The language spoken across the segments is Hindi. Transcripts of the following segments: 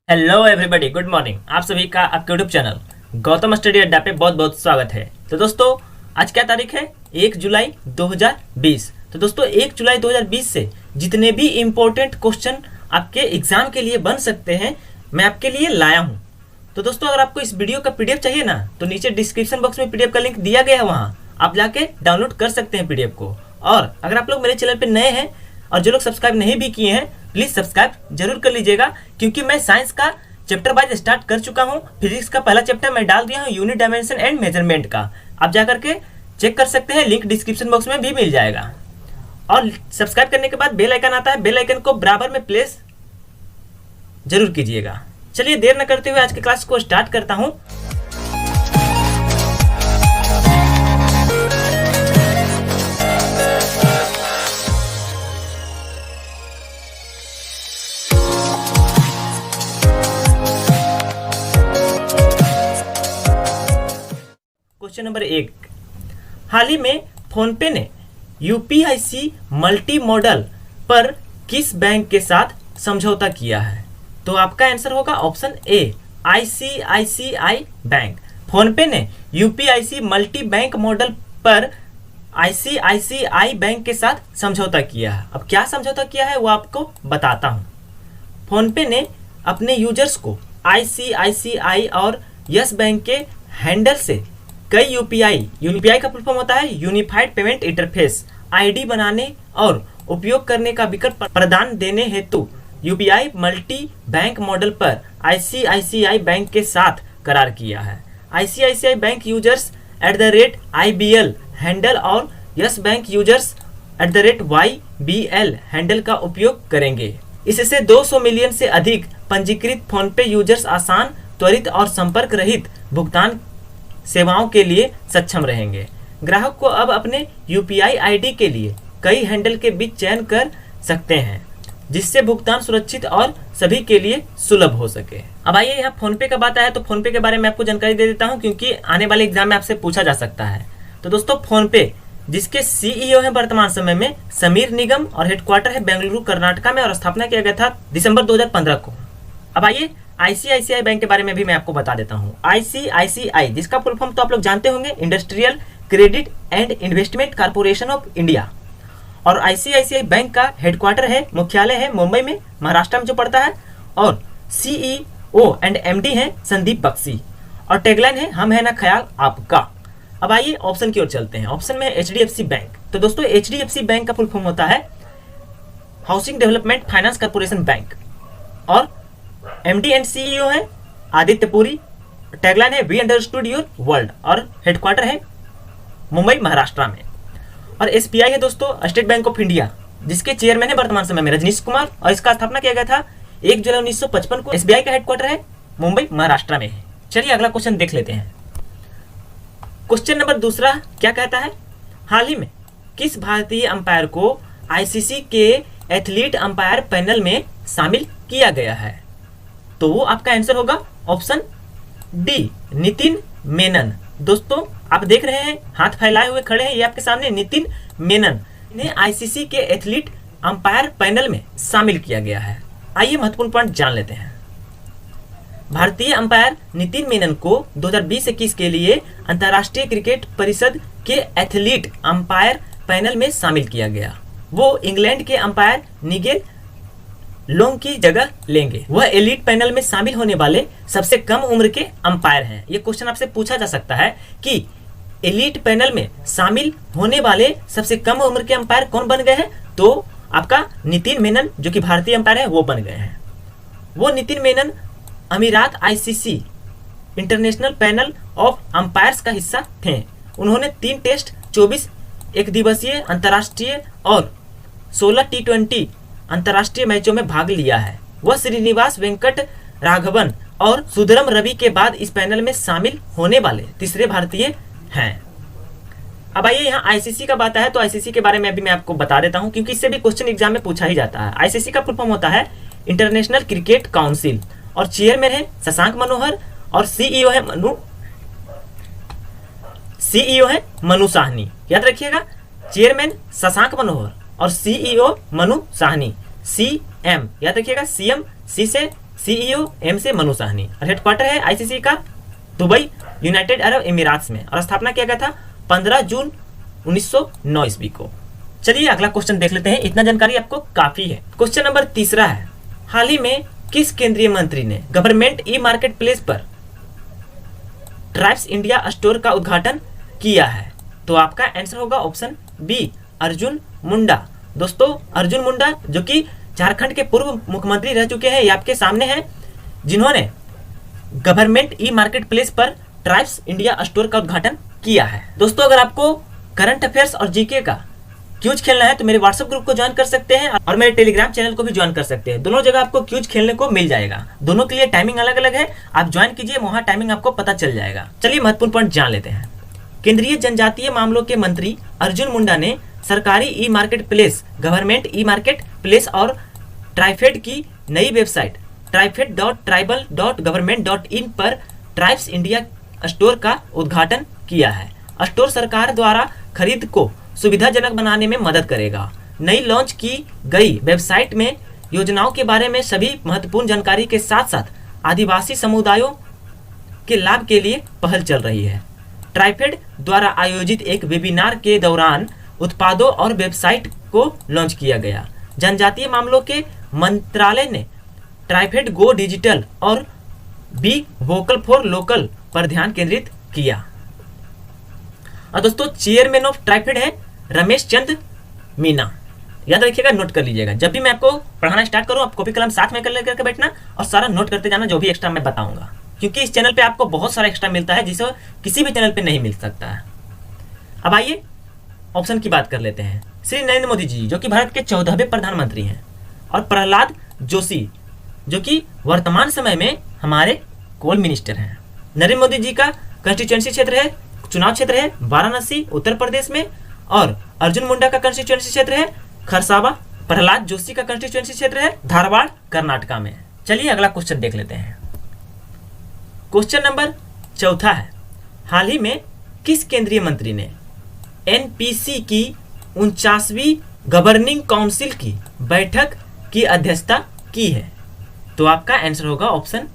Hello everybody, good morning. आप सभी का आपके यूट्यूब चैनल गौतम स्टडी अड्डा पे बहुत बहुत स्वागत है। तो दोस्तों, आज क्या तारीख है? 1 जुलाई 2020। तो दोस्तों, 1 जुलाई 2020 से जितने भी इम्पोर्टेंट क्वेश्चन आपके एग्जाम के लिए बन सकते हैं, मैं आपके लिए लाया हूँ। तो दोस्तों, अगर आपको इस वीडियो का पीडीएफ चाहिए ना, तो नीचे डिस्क्रिप्शन बॉक्स में पीडीएफ का लिंक दिया गया है, वहाँ आप जाके डाउनलोड कर सकते हैं पीडीएफ को। और अगर आप लोग मेरे चैनल पर नए हैं और जो लोग सब्सक्राइब नहीं भी किए हैं, प्लीज सब्सक्राइब जरूर कर लीजिएगा, क्योंकि मैं साइंस का चैप्टर वाइज स्टार्ट कर चुका हूं। फिजिक्स का पहला चैप्टर मैं डाल दिया हूं, यूनिट डायमेंशन एंड मेजरमेंट का। आप जाकर के चेक कर सकते हैं, लिंक डिस्क्रिप्शन बॉक्स में भी मिल जाएगा। और सब्सक्राइब करने के बाद बेल आइकन आता है, बेल आइकन को बराबर में प्लेस जरूर कीजिएगा। चलिए देर न करते हुए आज की क्लास को स्टार्ट करता हूं। क्वेश्चन नंबर 1, हाल ही में फोनपे ने यूपीआईसी मल्टी मॉडल पर किस बैंक के साथ समझौता किया है? तो आपका आंसर होगा option A, ICICI bank. PhonePe ने यूपीआईसी मल्टी बैंक मॉडल पर आईसीआईसीआई बैंक के साथ समझौता किया है। अब क्या समझौता किया है वो आपको बताता हूं। फोनपे ने अपने यूजर्स को आईसीआईसीआई और यस बैंक के हैंडल से कई यूपीआई का फुल फॉर्म होता है यूनिफाइड पेमेंट इंटरफेस, आईडी बनाने और उपयोग करने का विकल्प प्रदान देने हेतु यूपीआई मल्टी बैंक मॉडल पर आईसीआईसीआई बैंक के साथ करार किया है। ICICI Bank users @IBL handle और Yes Bank users @YBL handle का उपयोग करेंगे। इससे 200 मिलियन से अधिक पंजीकृत फोनपे यूजर्स आसान, त्वरित और संपर्क रहित भुगतान सेवाओं के लिए सक्षम रहेंगे। ग्राहक को अब अपने यूपीआई आईडी के लिए कई हैंडल के बीच चयन कर सकते हैं, जिससे भुगतान सुरक्षित और सभी के लिए सुलभ हो सके। अब आइए यहाँ फोनपे का बात आया तो फोनपे के बारे में आपको जानकारी दे देता हूँ, क्योंकि आने वाले एग्जाम में आपसे पूछा जा सकता है। तो दोस्तों, फोनपे जिसके सीईओ हैं वर्तमान समय में समीर निगम और हेडक्वार्टर है बेंगलुरु कर्नाटका में, और स्थापना किया गया था दिसंबर 2015 को। अब आइए आईसीआईसीआई बैंक के बारे में भी मैं आपको बता देता हूँ। आईसीआईसीआई जिसका फुल फॉर्म तो आप लोग जानते होंगे, industrial credit and investment corporation of India. और आईसीआईसीआई बैंक का हेडक्वार्टर है, मुख्यालय है मुंबई में, महाराष्ट्र में जो पड़ता है। और सीईओ एंड एमडी हैं संदीप बख्शी, और टैगलाइन है हम है ना ख्याल आपका। अब आइए ऑप्शन की ओर चलते हैं। ऑप्शन में एचडीएफसी बैंक। तो दोस्तों, एचडीएफसी बैंक का फुल फॉर्म होता है housing development finance corporation bank. और एमडी एंड सीईओ है आदित्य पुरी। टैगलाइन है वी अंडरस्टूड योर वर्ल्ड, और हेडक्वार्टर है मुंबई महाराष्ट्र में। और एसबीआई है दोस्तों, स्टेट बैंक ऑफ इंडिया, जिसके चेयरमैन है वर्तमान समय में रजनीश कुमार, और इसका स्थापना किया गया था 1 जुलाई 1955 को। एसबीआई का हेडक्वार्टर है मुंबई महाराष्ट्र में है। चलिए अगला क्वेश्चन देख लेते हैं। क्वेश्चन नंबर 2 क्या कहता है? हाल ही में किस भारतीय अंपायर को आईसीसी के एथलीट अंपायर पैनल में शामिल किया गया है? तो वो आपका आंसर होगा ऑप्शन डी, नितिन मेनन। दोस्तों, आप देख रहे हैं हाथ फैलाए हुए खड़े हैं, ये आपके सामने नितिन मेनन ने आईसीसी के एथलीट अंपायर पैनल में शामिल किया गया है। आइए महत्वपूर्ण पॉइंट जान लेते हैं। भारतीय अंपायर नितिन मेनन को 2020-21 के लिए अंतर्राष्ट्रीय क्रिकेट परिषद के एथलीट अंपायर पैनल में शामिल किया गया। वो इंग्लैंड के अंपायर निगेल लोंग की जगह लेंगे। वह एलीट पैनल में शामिल होने वाले सबसे कम उम्र के अंपायर हैं। यह क्वेश्चन आपसे पूछा जा सकता है कि एलीट पैनल में शामिल होने वाले सबसे कम उम्र के अंपायर कौन बन गए हैं? तो आपका नितिन मेनन, जो कि भारतीय अंपायर है, वो बन गए हैं। वो नितिन मेनन अमीरात ICC international panel of umpires का हिस्सा थे। उन्होंने 3 टेस्ट, 24 एक दिवसीय अंतर्राष्ट्रीय और 16 T20 अंतर्राष्ट्रीय मैचों में भाग लिया है। वह श्रीनिवास वेंकट राघवन और सुधरम रवि के बाद इस पैनल में शामिल होने वाले तीसरे भारतीय हैं। अब आइए यहाँ आईसीसी का बात है, तो आईसीसी के बारे में अभी मैं आपको बता देता हूँ, क्योंकि इससे भी क्वेश्चन एग्जाम में पूछा ही जाता है। आईसीसी का फुल फॉर्म होता है इंटरनेशनल क्रिकेट काउंसिल, और चेयरमैन है शशांक मनोहर, और सीईओ है मनु साहनी। याद रखिएगा, चेयरमैन शशांक मनोहर और सीईओ मनु साहनी। सीएम याद रखिएगा, सीएम सी से CEO M से मनु साहनी और हेडक्वार्टर है ICC का दुबई यूनाइटेड अरब एमिराट्स में और स्थापना किया गया था 15 जून 1909 ईस्वी को। चलिए अगला क्वेश्चन देख लेते हैं, इतना जानकारी आपको काफी है। क्वेश्चन नंबर तीसरा है, हाल ही में किस केंद्रीय मंत्री ने गवर्नमेंट ई मार्केट प्लेस पर ट्राइब्स इंडिया स्टोर का उद्घाटन किया है? तो आपका आंसर होगा ऑप्शन बी, अर्जुन मुंडा। दोस्तों अर्जुन मुंडा जो कि झारखंड के पूर्व मुख्यमंत्री रह चुके हैं, ये आपके सामने हैं, जिन्होंने गवर्नमेंट ई मार्केट प्लेस पर ट्राइब्स इंडिया स्टोर का उद्घाटन किया है। दोस्तों अगर आपको करंट अफेयर्स और जीके का क्यूज खेलना है तो मेरे व्हाट्सएप ग्रुप को ज्वाइन कर सकते हैं और मेरे टेलीग्राम चैनल को भी ज्वाइन कर सकते हैं। दोनों जगह आपको क्यूज खेलने को मिल जाएगा, दोनों के लिए टाइमिंग अलग अलग है, आप ज्वाइन कीजिए, वहां टाइमिंग आपको पता चल जाएगा। चलिए महत्वपूर्ण पॉइंट जान लेते हैं। केंद्रीय जनजातीय मामलों के मंत्री अर्जुन मुंडा ने सरकारी ई market place, government e market place और ट्राइफेड की नई वेबसाइट trifed.tribal.government.in पर ट्राइब्स इंडिया स्टोर का उद्घाटन किया है। स्टोर सरकार द्वारा खरीद को सुविधाजनक बनाने में मदद करेगा। नई लॉन्च की गई वेबसाइट में योजनाओं के बारे में सभी महत्वपूर्ण जानकारी के साथ साथ आदिवासी समुदायों के लाभ के लिए पहल चल रही है। ट्राइफेड द्वारा आयोजित एक वेबिनार के दौरान उत्पादों और वेबसाइट को लॉन्च किया गया। जनजातीय मामलों के मंत्रालय ने ट्राइफेड गो डिजिटल और बी वोकल फॉर लोकल पर ध्यान केंद्रित किया। और दोस्तों चेयरमैन ऑफ ट्राइफेड है रमेश चंद मीना, याद रखिएगा, नोट कर लीजिएगा। जब भी मैं आपको पढ़ाना स्टार्ट करूं आप कॉपी कलम साथ में कर लेकर बैठना और सारा नोट करते जाना जो भी एक्स्ट्रा मैं बताऊंगा, क्योंकि इस चैनल पे आपको बहुत सारा एक्स्ट्रा मिलता है जिसे किसी भी चैनल पे नहीं मिल सकता है। अब आइए ऑप्शन की बात कर लेते हैं। श्री नरेंद्र मोदी जी जो कि भारत के 14वें प्रधानमंत्री हैं और प्रहलाद जोशी जो कि वर्तमान समय में हमारे कोल मिनिस्टर हैं। नरेंद्र मोदी जी का कंस्टिट्यूएंसी क्षेत्र है, चुनाव क्षेत्र है वाराणसी उत्तर प्रदेश में और अर्जुन मुंडा का कंस्टिट्यूएंसी क्षेत्र है खरसावा। प्रहलाद जोशी का कंस्टिट्यूएंसी क्षेत्र है धारवाड़ कर्नाटका में। चलिए अगला क्वेश्चन देख लेते हैं। क्वेश्चन नंबर चौथा है, हाल ही में किस केंद्रीय मंत्री ने एनपीसी की 49वीं गवर्निंग काउंसिल की बैठक की अध्यक्षता की है? तो आपका आंसर होगा ऑप्शन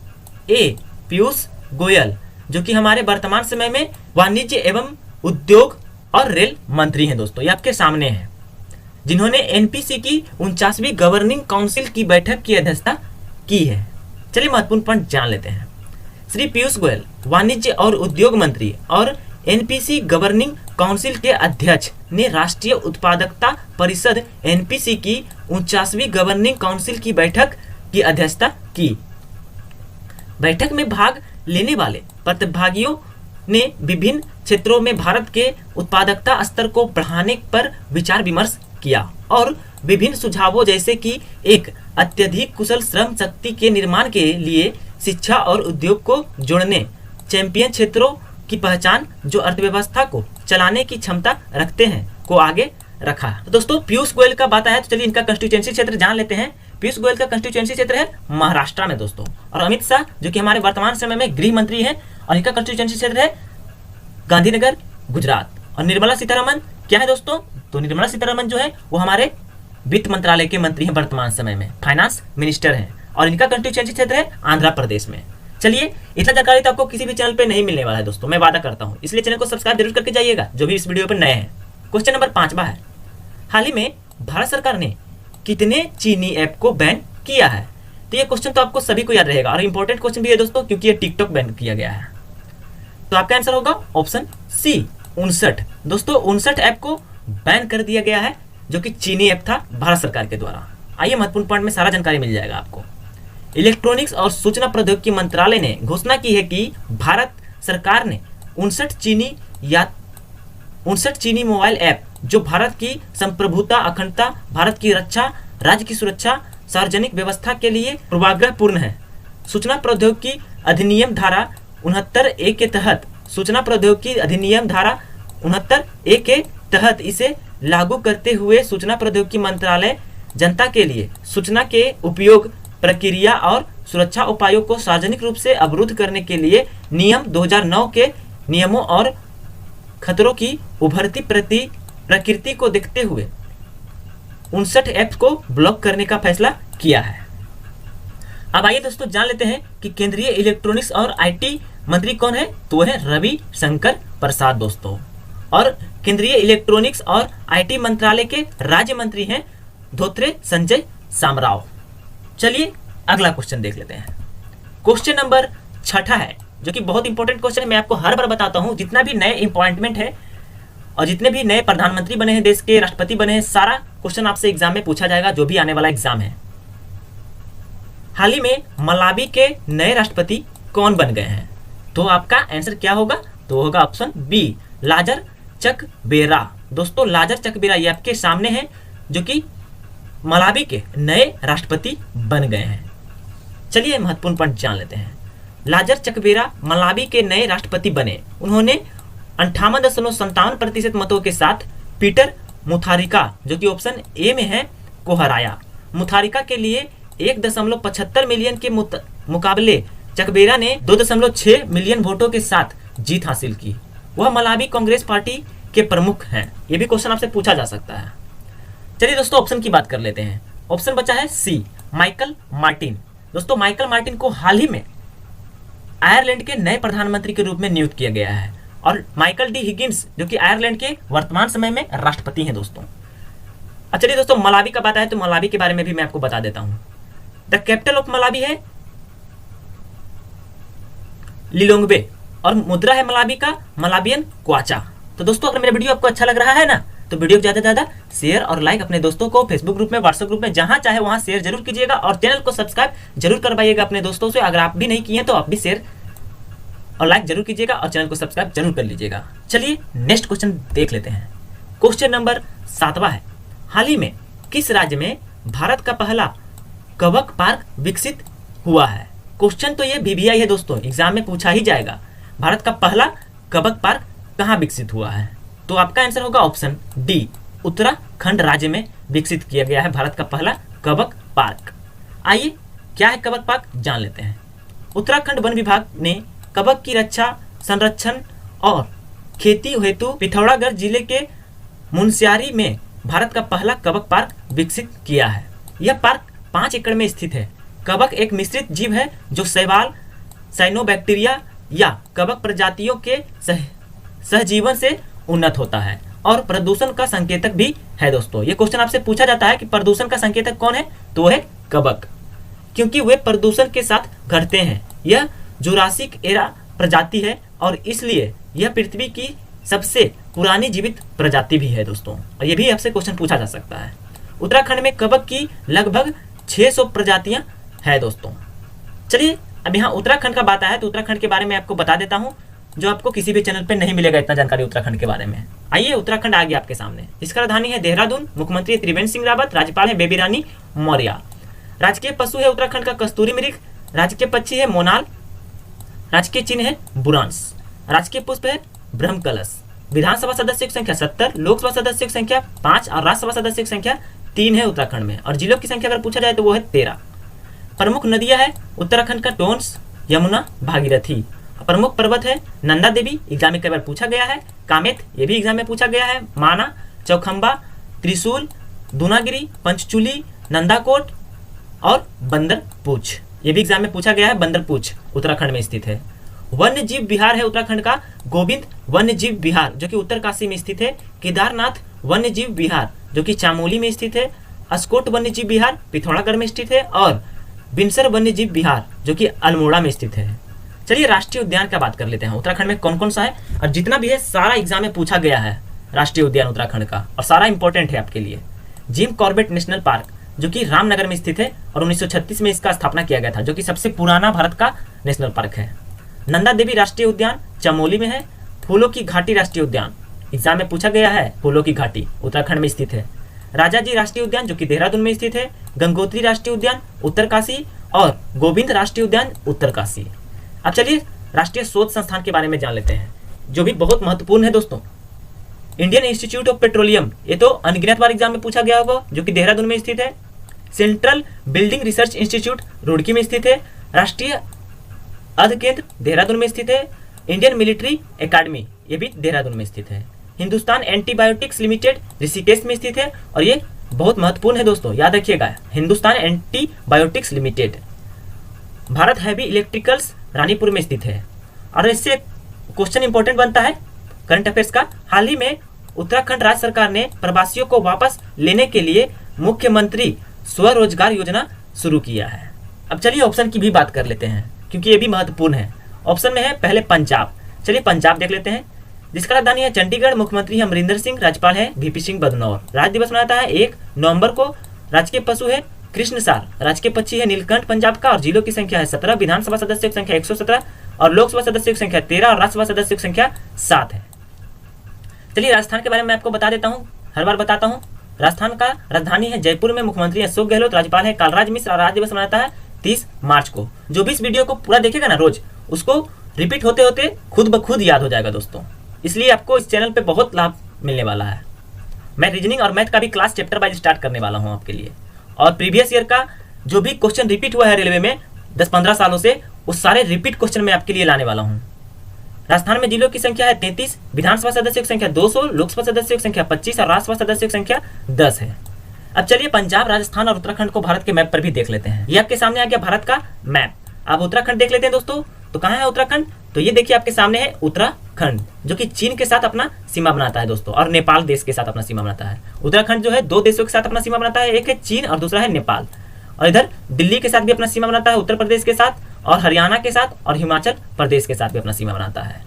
ए, पीयूष गोयल जो कि हमारे वर्तमान समय में वाणिज्य एवं उद्योग और रेल मंत्री हैं। दोस्तों ये आपके सामने हैं, जिन्होंने एनपीसी की 49वीं गवर्निंग काउंसिल की बैठक की अध्यक्षता की है। चलिए महत्वपूर्ण पॉइंट जान लेते हैं। श्री पीयूष गोयल वाणिज्य और उद्योग मंत्री और एनपीसी गवर्निंग काउंसिल के अध्यक्ष ने राष्ट्रीय उत्पादकता परिषद एनपीसी की 49वीं गवर्निंग काउंसिल की बैठक की अध्यक्षता की। बैठक में भाग लेने वाले प्रतिभागियों ने विभिन्न क्षेत्रों में भारत के उत्पादकता स्तर को बढ़ाने पर विचार विमर्श किया और विभिन्न सुझावों जैसे कि एक अत्यधिक कुशल श्रम शक्ति के निर्माण के लिए शिक्षा और उद्योग को जोड़ने, चैंपियन क्षेत्रों की पहचान जो अर्थव्यवस्था को चलाने की क्षमता रखते हैं को आगे रखा। तो दोस्तों पीयूष गोयल का बात आया तो चलिए इनका कंस्टिट्यूएंसी क्षेत्र जान लेते हैं। पीयूष गोयल का कंस्टिट्यूएंसी क्षेत्र है महाराष्ट्र में दोस्तों, और अमित शाह जो कि हमारे वर्तमान समय में गृह मंत्री हैं और इनका कंस्टिट्यूएंसी क्षेत्र है गांधीनगर गुजरात। और निर्मला सीतारमन क्या है दोस्तों? तो निर्मला सीतारमन जो है वो हमारे वित्त मंत्रालय के मंत्री हैं वर्तमान समय में, फाइनेंस मिनिस्टर हैं और इनका कंस्टिट्यूएंसी क्षेत्र है आंध्र प्रदेश में। चलिए इतना जानकारी तो आपको किसी भी चैनल पे नहीं मिलने वाला है दोस्तों, मैं वादा करता हूँ, इसलिए चैनल को सब्सक्राइब जरूर करके जाइएगा जो भी इस वीडियो पर नए हैं। क्वेश्चन नंबर 5वां है, हाल ही में भारत सरकार ने कितने चीनी ऐप को बैन किया है? तो ये क्वेश्चन तो आपको सभी को याद रहेगा और इंपॉर्टेंट क्वेश्चन भी है दोस्तों, क्योंकि ये टिकटॉक बैन किया गया है। तो आपका आंसर होगा ऑप्शन सी, 59। दोस्तों 59 ऐप को बैन कर दिया गया है जो कि चीनी ऐप था भारत सरकार के द्वारा। आइए महत्वपूर्ण पॉइंट में सारा जानकारी मिल जाएगा आपको। इलेक्ट्रॉनिक्स और सूचना प्रौद्योगिकी मंत्रालय ने घोषणा की है कि भारत सरकार ने 59 चीनी मोबाइल ऐप जो भारत की संप्रभुता, अखंडता, भारत की रक्षा, राज्य की सुरक्षा, सार्वजनिक व्यवस्था के लिए पूर्वाग्रहपूर्ण है। सूचना प्रौद्योगिकी अधिनियम धारा 69A के तहत सूचना प्रौद्योगिकी अधिनियम धारा 69A के तहत इसे लागू करते हुए सूचना प्रौद्योगिकी मंत्रालय जनता के लिए सूचना के उपयोग, प्रक्रिया और सुरक्षा उपायों को सार्वजनिक रूप से अवरुद्ध करने के लिए नियम 2009 के नियमों और खतरों की उभरती प्रकृति को देखते हुए 59 ऐप्स को ब्लॉक करने का फैसला किया है। अब आइए दोस्तों जान लेते हैं कि केंद्रीय इलेक्ट्रॉनिक्स और आईटी मंत्री कौन है। तो वो है रवि शंकर प्रसाद दोस्तों। और केंद्रीय इलेक्ट्रॉनिक्स और आईटी मंत्रालय के राज्य मंत्री हैं धोत्रे संजय शामराव। चलिए अगला क्वेश्चन देख लेते हैं। क्वेश्चन नंबर 6 है, जो कि बहुत इंपॉर्टेंट क्वेश्चन है। मैं आपको हर बार बताता हूं, जितना भी नए अपॉइंटमेंट है और जितने भी नए प्रधानमंत्री बने हैं, देश के राष्ट्रपति बने हैं, सारा क्वेश्चन आपसे एग्जाम में पूछा जाएगा, जो भी आने वाला एग्जाम है। हाल ही में मलावी के नए राष्ट्रपति कौन बन गए हैं? तो आपका आंसर क्या होगा? तो होगा ऑप्शन बी, लाजर चकबेरा। दोस्तों लाजर चकबेरा ये आपके सामने है, जो कि मलावी के नए राष्ट्रपति बन गए हैं। चलिए महत्वपूर्ण पॉइंट जान लेते हैं। लाजर चकबेरा मलावी के नए राष्ट्रपति बने। उन्होंने 58.57% मतों के साथ पीटर मुथारिका, जो कि ऑप्शन ए में है, को हराया। मुथारिका के लिए 1.75 मिलियन के मुकाबले चकबेरा ने 2.6 मिलियन वोटों के साथ जीत हासिल की। वह मलावी कांग्रेस पार्टी के प्रमुख हैं। यह भी क्वेश्चन आपसे पूछा जा सकता है। चलिए दोस्तों ऑप्शन की बात कर लेते हैं। ऑप्शन बचा है सी, माइकल मार्टिन। दोस्तों माइकल मार्टिन को हाल ही में आयरलैंड के नए प्रधानमंत्री के रूप में नियुक्त किया गया है। और माइकल डी हिगिन्स, जो कि आयरलैंड के वर्तमान समय में राष्ट्रपति हैं दोस्तों। अब चलिए दोस्तों मलावी का बात है, तो मलावी के बारे में भी मैं आपको बता देता हूं। द कैपिटल ऑफ मलावी है लिलोंगवे और मुद्रा है मलावी का मलावियन क्वाचा। तो दोस्तों अगर मेरा वीडियो आपको अच्छा लग रहा है ना, तो वीडियो को ज्यादा से ज्यादा शेयर और लाइक अपने दोस्तों को फेसबुक ग्रुप में, व्हाट्सएप ग्रुप में, जहां चाहे वहां शेयर जरूर कीजिएगा। और चैनल को सब्सक्राइब जरूर करवाइएगा अपने दोस्तों से। अगर आप भी नहीं किए तो आप भी शेयर और लाइक जरूर कीजिएगा और चैनल को सब्सक्राइब जरूर कर लीजिएगा। चलिए नेक्स्ट क्वेश्चन देख लेते हैं। क्वेश्चन नंबर 7 है, हाल ही में किस राज्य में भारत का पहला कवक पार्क विकसित हुआ है? क्वेश्चन तो ये बीबीआई है दोस्तों, एग्जाम में पूछा ही जाएगा। भारत का पहला कवक पार्क कहाँ विकसित हुआ है? तो आपका आंसर होगा ऑप्शन डी, उत्तराखंड राज्य में विकसित किया गया है भारत का पहला कवक पार्क। आइए क्या है कवक पार्क जान लेते हैं। उत्तराखंड वन विभाग ने कवक की रक्षा, संरक्षण और खेती हेतु पिथौरागढ़ जिले के मुनस्यारी में भारत का पहला कवक पार्क विकसित किया है। यह पार्क 5 एकड़ में स्थित है। कवक एक मिश्रित जीव है जो शैवाल, साइनोबैक्टीरिया या कवक प्रजातियों के सहजीवन से उन्नत होता है और प्रदूषण का संकेतक भी है दोस्तों। ये क्वेश्चन आपसे पूछा जाता है कि प्रदूषण का संकेतक कौन है? तो है कवक, क्योंकि वे प्रदूषण के साथ घटते हैं। यह जुरासिक एरा प्रजाति है और इसलिए यह पृथ्वी की सबसे पुरानी जीवित प्रजाति भी है दोस्तों। और ये भी आपसे क्वेश्चन पूछा जा सकता है। उत्तराखंड में कवक की लगभग 600 प्रजातियां है दोस्तों। चलिए अब यहाँ उत्तराखंड का बात आया तो उत्तराखंड के बारे में आपको बता देता हूँ, जो आपको किसी भी चैनल पे नहीं मिलेगा इतना जानकारी उत्तराखंड के बारे में। आइए उत्तराखंड आ गया आपके सामने। इसका राजधानी है देहरादून, मुख्यमंत्री त्रिवेंद्र सिंह रावत, राज्यपाल है बेबी रानी मौर्य। राजकीय पशु है उत्तराखंड का कस्तूरी मृग, राजकीय पक्षी है मोनाल, राजकीय चिन्ह है बुरांस, राजकीय पुष्प है ब्रह्म कलश। विधानसभा सदस्यों की संख्या 70, लोकसभा सदस्यों की संख्या 5 और राज्यसभा सदस्यों की संख्या 3 है उत्तराखंड में। और जिलों की संख्या अगर पूछा जाए तो वो है 13। प्रमुख नदियां है उत्तराखंड का टोंस, यमुना, भागीरथी। प्रमुख पर्वत है नंदा देवी, एग्जाम में कई बार पूछा गया है। कामेत, ये भी एग्जाम में पूछा गया है। माना, चौखंबा, त्रिशूल, दूनागिरी, पंचचूली, नंदाकोट और बंदरपूछ, ये भी एग्जाम में पूछा गया है। बंदरपूछ उत्तराखंड में स्थित है। वन्य जीव विहार है उत्तराखंड का गोविंद वन्य जीव विहार, जो कि उत्तरकाशी में स्थित है। केदारनाथ वन्य जीव विहार, जो कि चामोली में स्थित है। अस्कोट वन्य जीव विहार पिथौरागढ़ में स्थित है। और बिनसर वन्य जीव विहार, जो कि अल्मोड़ा में स्थित है। चलिए राष्ट्रीय उद्यान का बात कर लेते हैं। उत्तराखंड में कौन कौन सा है और जितना भी है सारा एग्जाम में पूछा गया है राष्ट्रीय उद्यान उत्तराखंड का, और सारा इंपॉर्टेंट है आपके लिए। जिम कॉर्बेट नेशनल पार्क, जो कि रामनगर में स्थित है और 1936 में इसका स्थापना किया गया था, जो कि सबसे पुराना भारत का नेशनल पार्क है। नंदा देवी राष्ट्रीय उद्यान चमोली में है। फूलों की घाटी राष्ट्रीय उद्यान, एग्जाम में पूछा गया है, फूलों की घाटी उत्तराखंड में स्थित है। राजाजी राष्ट्रीय उद्यान, जो कि देहरादून में स्थित है। गंगोत्री राष्ट्रीय उद्यान उत्तरकाशी और गोविंद राष्ट्रीय उद्यान उत्तरकाशी। अब चलिए राष्ट्रीय शोध संस्थान के बारे में जान लेते हैं, जो भी बहुत महत्वपूर्ण है दोस्तों। इंडियन इंस्टीट्यूट ऑफ पेट्रोलियम, ये तो अनगिनत बार एग्जाम में पूछा गया होगा, जो कि देहरादून में स्थित है। Central building research institute Roorkee में स्थित है। राष्ट्रीय अध्ययन केंद्र देहरादून में स्थित है। इंडियन मिलिट्री एकेडमी, ये भी देहरादून में स्थित है। हिंदुस्तान एंटीबायोटिक्स लिमिटेड ऋषिकेश में स्थित है। और ये बहुत महत्वपूर्ण है दोस्तों, याद रखिएगा, Hindustan antibiotics limited. Bharat heavy electricals Ranipur में स्थित है। और इससे क्वेश्चन इंपॉर्टेंट बनता है करंट अफेयर्स का। हाल ही में उत्तराखंड राज्य सरकार ने प्रवासियों को वापस लेने के लिए मुख्यमंत्री स्वरोजगार योजना शुरू किया है। अब चलिए ऑप्शन की भी बात कर लेते हैं क्योंकि ये भी महत्वपूर्ण है। ऑप्शन में है पहले पंजाब। चलिए पंजाब देख लेते हैं, जिसका राजधानी है चंडीगढ़, मुख्यमंत्री है अमरिंदर सिंह, राज्यपाल है वीपी सिंह बदनौर। राज्य दिवस मनाता है 1 नवंबर को। राजकीय पशु है कृष्णसार, राजकीय पक्षी है नीलकंठ पंजाब का, और जिलों की संख्या है 17, विधानसभा सदस्यों की संख्या 117 और लोकसभा सदस्यों की संख्या 13 और राज्यसभा सदस्यों की संख्या 7 है। चलिए राजस्थान के बारे में आपको बता देता हूँ, हर बार बताता हूँ। राजस्थान का राजधानी है जयपुर में, मुख्यमंत्री अशोक गहलोत, राज्यपाल है कालराज मिश्र और राज्य दिवस मनाता है 30 मार्च को। जो भी इस वीडियो को पूरा देखेगा ना रोज, उसको रिपीट होते होते खुद ब खुद याद हो जाएगा दोस्तों। इसलिए आपको इस चैनल पे बहुत लाभ मिलने वाला है। मैं रीजनिंग और मैथ का भी क्लास चैप्टर वाइज स्टार्ट करने वाला हूँ आपके लिए, और प्रीवियस ईयर का जो भी क्वेश्चन रिपीट हुआ है रेलवे में 10-15 सालों से, उस सारे रिपीट क्वेश्चन मैं आपके लिए लाने वाला हूँ। राजस्थान में जिलों की संख्या है 33, विधानसभा सदस्यों की संख्या 200, लोकसभा सदस्यों की संख्या 25 और राज्यसभा सदस्यों की संख्या 10 है। अब चलिए पंजाब, राजस्थान और उत्तराखंड को भारत के मैप पर भी देख लेते हैं। ये आपके सामने आ गया भारत का मैप। अब उत्तराखंड देख लेते हैं दोस्तों। तो कहाँ है उत्तराखंड? तो ये देखिए आपके सामने है उत्तराखंड, जो कि चीन के साथ अपना सीमा बनाता है दोस्तों, और नेपाल देश के साथ अपना सीमा बनाता है। उत्तराखंड जो है 2 देशों के साथ अपना सीमा बनाता है, एक है चीन और दूसरा है नेपाल। और इधर दिल्ली के साथ भी अपना सीमा बनाता है, उत्तर प्रदेश के साथ, और हरियाणा के साथ, और हिमाचल प्रदेश के साथ भी अपना सीमा बनाता है।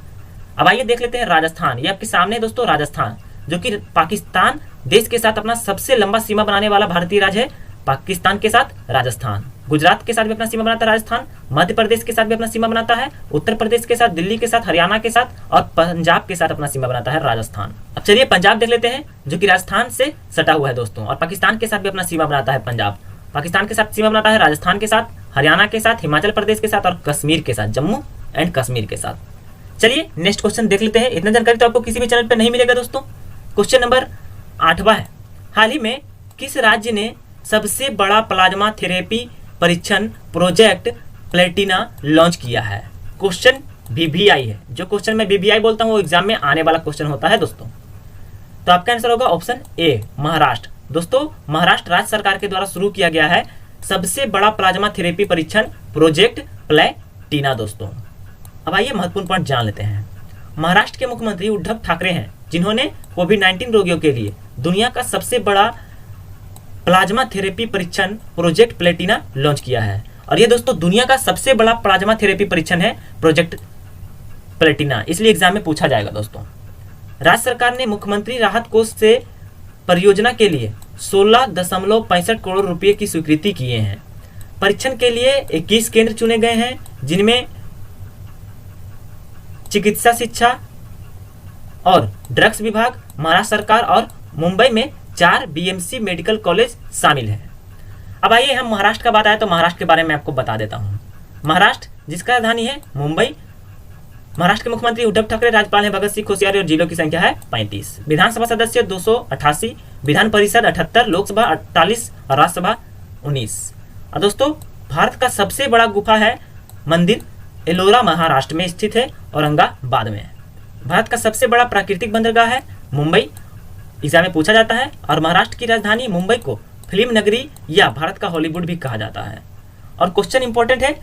अब आइए देख लेते हैं राजस्थान। ये आपके सामने है दोस्तों राजस्थान, जो कि पाकिस्तान देश के साथ अपना सबसे लंबा सीमा बनाने वाला भारतीय राज्य है। पाकिस्तान के साथ राजस्थान, गुजरात के साथ भी अपना सीमा बनाता है राजस्थान, मध्य प्रदेश के साथ भी अपना सीमा बनाता है, उत्तर प्रदेश के साथ, दिल्ली के साथ, हरियाणा के साथ और पंजाब के साथ अपना सीमा बनाता है राजस्थान। अब चलिए पंजाब देख लेते हैं, जो कि राजस्थान से सटा हुआ है दोस्तों, और पाकिस्तान के साथ भी अपना सीमा बनाता है पंजाब। पाकिस्तान के साथ सीमा बनाता है राजस्थान के साथ, हरियाणा के साथ, हिमाचल प्रदेश के साथ और कश्मीर के साथ, जम्मू एंड कश्मीर के साथ। चलिए नेक्स्ट क्वेश्चन देख लेते हैं। इतना जानकारी तो आपको किसी भी चैनल पर नहीं मिलेगा दोस्तों। क्वेश्चन नंबर 8वां है, हाल ही में किस राज्य ने सबसे बड़ा प्लाज्मा थेरेपी परीक्षण प्रोजेक्ट प्लेटिना लॉन्च किया है? क्वेश्चन बीबीआई है। जो क्वेश्चन मैं बीबीआई बोलता हूँ वो एग्जाम में आने वाला क्वेश्चन होता है दोस्तों। तो आपका आंसर होगा ऑप्शन ए, महाराष्ट्र। दोस्तों महाराष्ट्र राज्य सरकार के द्वारा शुरू किया गया है सबसे बड़ा प्लाज्मा थेरेपी परीक्षण प्रोजेक्ट प्लेटिना दोस्तों। अब आइए महत्वपूर्ण पॉइंट जान लेते हैं। महाराष्ट्र के मुख्यमंत्री उद्धव ठाकरे हैं, जिन्होंने कोविड-19 रोगियों के लिए दुनिया का सबसे बड़ा प्लाज्मा थेरेपी परीक्षण प्रोजेक्ट प्लेटिना लॉन्च किया है। और ये दोस्तों दुनिया का सबसे बड़ा प्लाज्मा थेरेपी परीक्षण है प्रोजेक्ट प्लेटिना, इसलिए एग्जाम में पूछा जाएगा दोस्तों। राज्य सरकार ने मुख्यमंत्री राहत कोष से परियोजना के लिए 16.65 करोड़ रुपए की स्वीकृति किए हैं। परीक्षण के लिए 21 केंद्र चुने गए हैं, जिनमें चिकित्सा शिक्षा और ड्रग्स विभाग, महाराष्ट्र सरकार और मुंबई में 4 बीएमसी मेडिकल कॉलेज शामिल है। अब आइए हम महाराष्ट्र का बात आए तो महाराष्ट्र के बारे में आपको बता देता हूँ। महाराष्ट्र जिसका राजधानी है मुंबई, महाराष्ट्र के मुख्यमंत्री उद्धव ठाकरे, राज्यपाल है भगत सिंह कोश्यारी और जिलों की संख्या है 35, विधानसभा सदस्य 288, विधान परिषद 78, लोकसभा 48 और राज्यसभा 19। और दोस्तों भारत का सबसे बड़ा गुफा है मंदिर एलोरा महाराष्ट्र में स्थित है, औरंगाबाद में। भारत का सबसे बड़ा प्राकृतिक बंदरगाह है मुंबई, एग्जाम में पूछा जाता है। और महाराष्ट्र की राजधानी मुंबई को फिल्म नगरी या भारत का हॉलीवुड भी कहा जाता है। और क्वेश्चन इंपॉर्टेंट है,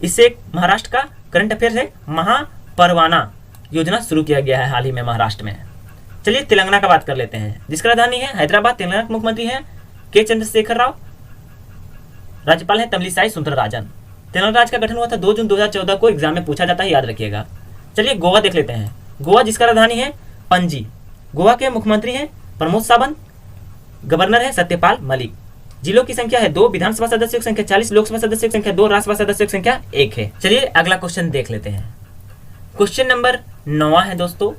इससे एक महाराष्ट्र का करंट अफेयर है, महापरवाना योजना शुरू किया गया है हाल ही में महाराष्ट्र में। चलिए तेलंगाना का बात कर लेते हैं, जिसका राजधानी है हैदराबाद। तेलंगाना के मुख्यमंत्री हैं के चंद्रशेखर राव, राज्यपाल है तमिलिसाई सुंदरराजन। तेलंगाना राज्य का गठन हुआ था 2 जून 2014 को, एग्जाम में पूछा जाता है, याद रखिएगा। चलिए गोवा देख लेते हैं। गोवा जिसका राजधानी है पणजी, गोवा के मुख्यमंत्री हैं प्रमोद सावंत, गवर्नर है सत्यपाल मलिक। जिलों की संख्या है 2, विधानसभा सदस्यों की संख्या 40, लोकसभा सदस्यों की संख्या 2, राज्यसभा सदस्यों की संख्या 1 है। चलिए अगला क्वेश्चन देख लेते हैं। क्वेश्चन नंबर 9 है दोस्तों,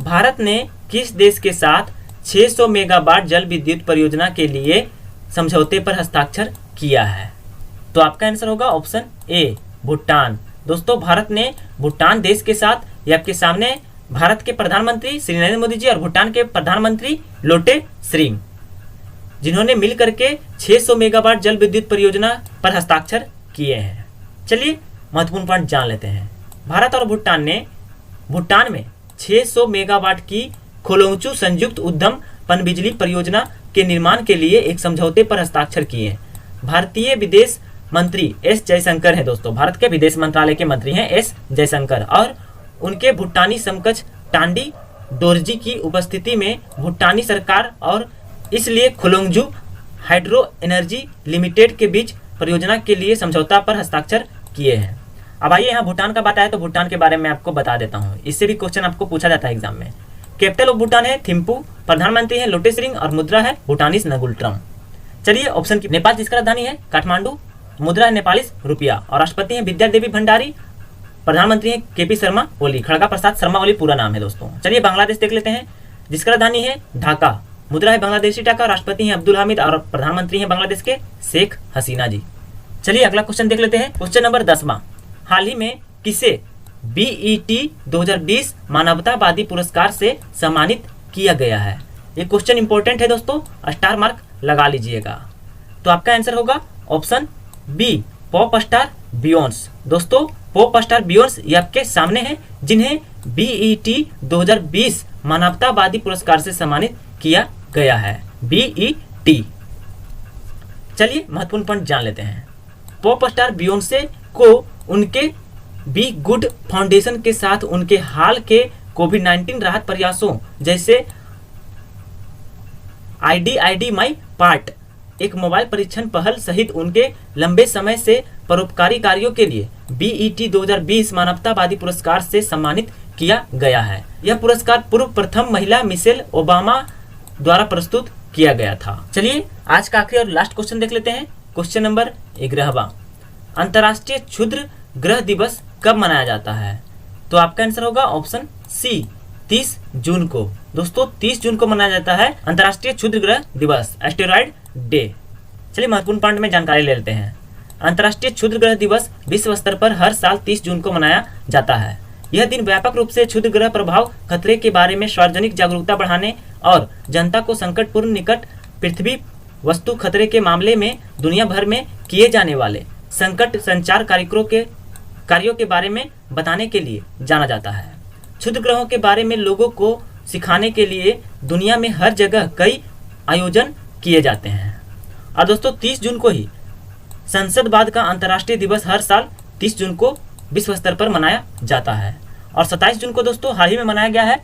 भारत ने किस देश के साथ 600 मेगावाट जल विद्युत परियोजना के लिए समझौते पर हस्ताक्षर किया है? तो आपका आंसर होगा ऑप्शन ए, भूटान। दोस्तों भारत ने भूटान देश के साथ, ये आपके सामने भारत के प्रधानमंत्री श्री नरेंद्र मोदी जी और भूटान के प्रधानमंत्री लोटे त्शेरिंग, जिन्होंने मिलकर के 600 मेगावाट जल विद्युत परियोजना पर हस्ताक्षर किए हैं। चलिए महत्वपूर्ण पॉइंट जान लेते हैं। भारत और भूटान ने भूटान में 600 मेगावाट की खोलोंगचू संयुक्त उद्यम पनबिजली परियोजना के निर्माण के लिए एक समझौते पर हस्ताक्षर किए। भारतीय विदेश मंत्री एस जयशंकर हैं दोस्तों, भारत के विदेश मंत्रालय के मंत्री हैं एस जयशंकर, और उनके भूटानी समकक्ष टांडी डोरजी की उपस्थिति में भूटानी सरकार और इसलिए खुलोंगजू हाइड्रो एनर्जी लिमिटेड के बीच परियोजना के लिए समझौता पर हस्ताक्षर किए हैं। अब आइए यहाँ भूटान का बात आया तो भूटान के बारे में आपको बता देता हूँ, इससे भी क्वेश्चन आपको पूछा जाता है एग्जाम में। कैपिटल ऑफ भूटान है थिम्पू, प्रधानमंत्री है लोटे शेरिंग और मुद्रा है भूटानीस नगुल्ट्रम। चलिए ऑप्शन की, नेपाल जिसका राजधानी है काठमांडू, मुद्रा है नेपालीस रुपया और राष्ट्रपति है विद्या देवी भंडारी, प्रधानमंत्री है केपी शर्मा ओली, खड़गा प्रसाद शर्मा ओली पूरा नाम है दोस्तों। चलिए बांग्लादेश देख लेते हैं, जिसका राजधानी है ढाका, मुद्रा है बांग्लादेशी टाका, राष्ट्रपति हैं अब्दुल हामिद और प्रधानमंत्री हैं बांग्लादेश के शेख हसीना जी। चलिए अगला क्वेश्चन देख लेते हैं, क्वेश्चन नंबर 10वां। हाल ही में किसे BET 2020 मानवतावादी पुरस्कार से सम्मानित किया गया है? ये क्वेश्चन इंपॉर्टेंट है दोस्तों, स्टार मार्क लगा लीजिएगा। तो आपका आंसर होगा ऑप्शन बी, पॉप स्टार बियोंस। दोस्तों पॉप स्टार बियोंस ये आपके सामने हैं, जिन्हें BET 2020 मानवतावादी पुरस्कार से सम्मानित किया गया है, BET। चलिए महत्वपूर्ण पॉइंट जान लेते हैं। पॉप स्टार बियोंसे को उनके बी गुड फाउंडेशन के साथ उनके हाल के कोविड-19 राहत प्रयासों जैसे ID माई पार्ट, एक मोबाइल परीक्षण पहल सहित उनके लंबे समय से परोपकारी कार्यों के लिए BET 2020 मानवतावादी पुरस्कार से सम्मानित किया गया है। यह पुरस्कार पूर्व प्रथम महिला मिशेल ओबामा द्वारा प्रस्तुत किया गया था। चलिए आज का आखिरी और लास्ट क्वेश्चन देख लेते हैं, क्वेश्चन नंबर 11वां। अंतर्राष्ट्रीय क्षुद्र ग्रह दिवस कब मनाया जाता है? तो आपका आंसर होगा ऑप्शन सी, 30 जून को। दोस्तों 30 जून को मनाया जाता है अंतर्राष्ट्रीय क्षुद्र ग्रह दिवस, एस्टेरॉयड डे। चलिए महत्वपूर्ण पॉइंट में जानकारी ले लेते हैं। अंतर्राष्ट्रीय क्षुद्र ग्रह दिवस विश्व स्तर पर हर साल 30 जून को मनाया जाता है। यह दिन व्यापक रूप से क्षुद्र ग्रह प्रभाव खतरे के बारे में सार्वजनिक जागरूकता बढ़ाने और जनता को संकटपूर्ण निकट पृथ्वी वस्तु खतरे के मामले में दुनिया भर में किए जाने वाले संकट संचार कार्यों के बारे में बताने के लिए जाना जाता है। क्षुद्र ग्रहों के बारे में लोगों को सिखाने के लिए दुनिया में हर जगह कई आयोजन किए जाते हैं। और दोस्तों 30 जून को ही संसदवाद का अंतर्राष्ट्रीय दिवस हर साल 30 जून को विश्व स्तर पर मनाया जाता है। और 27 जून को दोस्तों हाल ही में मनाया गया है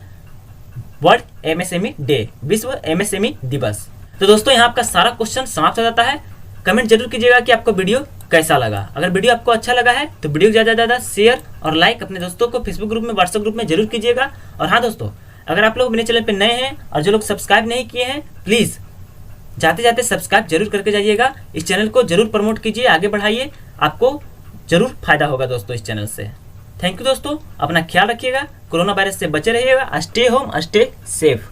वर्ल्ड MSME डे, विश्व MSME दिवस। तो दोस्तों यहाँ आपका सारा क्वेश्चन समाप्त हो जाता है। कमेंट जरूर कीजिएगा कि आपको वीडियो कैसा लगा। अगर वीडियो आपको अच्छा लगा है तो वीडियो ज़्यादा से ज़्यादा शेयर और लाइक अपने दोस्तों को फेसबुक ग्रुप में, व्हाट्सएप ग्रुप में जरूर कीजिएगा। और हाँ दोस्तों, अगर आप लोग मेरे चैनल पर नए हैं और जो लोग सब्सक्राइब नहीं किए हैं, प्लीज़ जाते जाते सब्सक्राइब जरूर करके जाइएगा। इस चैनल को जरूर प्रमोट कीजिए, आगे बढ़ाइए, आपको जरूर फायदा होगा दोस्तों इस चैनल से। थैंक यू दोस्तों, अपना ख्याल रखिएगा, कोरोना वायरस से बचे रहिएगा। Stay home, stay safe.